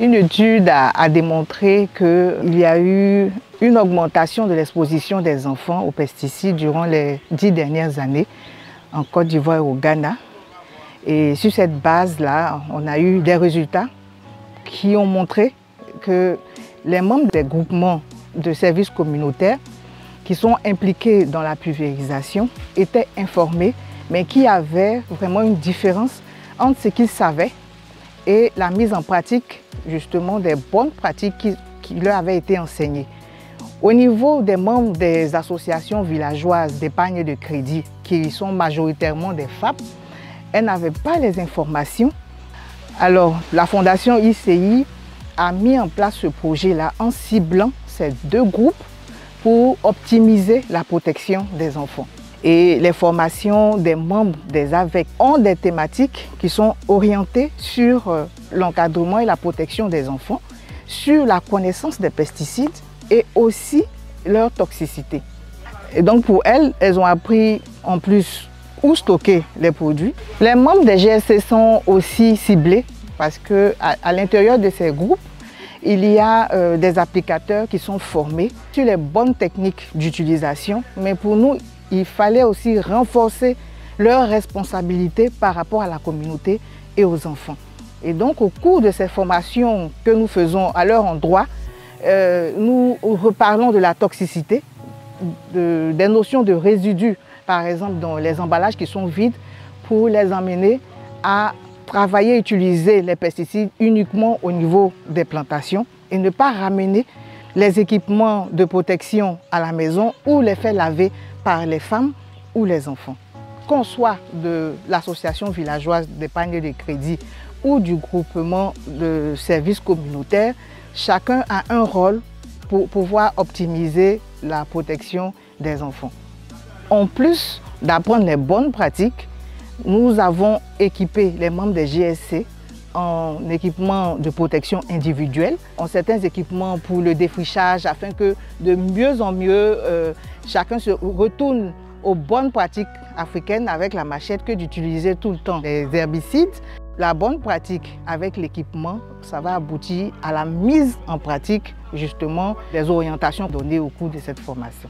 Une étude a démontré qu'il y a eu une augmentation de l'exposition des enfants aux pesticides durant les 10 dernières années en Côte d'Ivoire et au Ghana. Et sur cette base-là, on a eu des résultats qui ont montré que les membres des groupements de services communautaires qui sont impliqués dans la pulvérisation étaient informés, mais qu'il y avait vraiment une différence entre ce qu'ils savaient et la mise en pratique justement des bonnes pratiques qui leur avaient été enseignées. Au niveau des membres des associations villageoises d'épargne et de crédit, qui sont majoritairement des femmes, elles n'avaient pas les informations. Alors la Fondation ICI a mis en place ce projet-là en ciblant ces deux groupes pour optimiser la protection des enfants. Et les formations des membres des AVEC ont des thématiques qui sont orientées sur l'encadrement et la protection des enfants, sur la connaissance des pesticides et aussi leur toxicité. Et donc pour elles, elles ont appris en plus où stocker les produits. Les membres des GSC sont aussi ciblés parce qu'à l'intérieur de ces groupes, il y a des applicateurs qui sont formés sur les bonnes techniques d'utilisation, mais pour nous, il fallait aussi renforcer leurs responsabilités par rapport à la communauté et aux enfants. Et donc, au cours de ces formations que nous faisons à leur endroit, nous reparlons de la toxicité, des notions de résidus, par exemple dans les emballages qui sont vides, pour les emmener à travailler et utiliser les pesticides uniquement au niveau des plantations et ne pas ramener les équipements de protection à la maison ou les faire laver par les femmes ou les enfants. Qu'on soit de l'association villageoise d'épargne et de crédit ou du groupement de services communautaires, chacun a un rôle pour pouvoir optimiser la protection des enfants. En plus d'apprendre les bonnes pratiques, nous avons équipé les membres des GSC en équipement de protection individuelle, en certains équipements pour le défrichage afin que de mieux en mieux chacun se retourne aux bonnes pratiques africaines avec la machette que d'utiliser tout le temps les herbicides. La bonne pratique avec l'équipement, ça va aboutir à la mise en pratique justement des orientations données au cours de cette formation.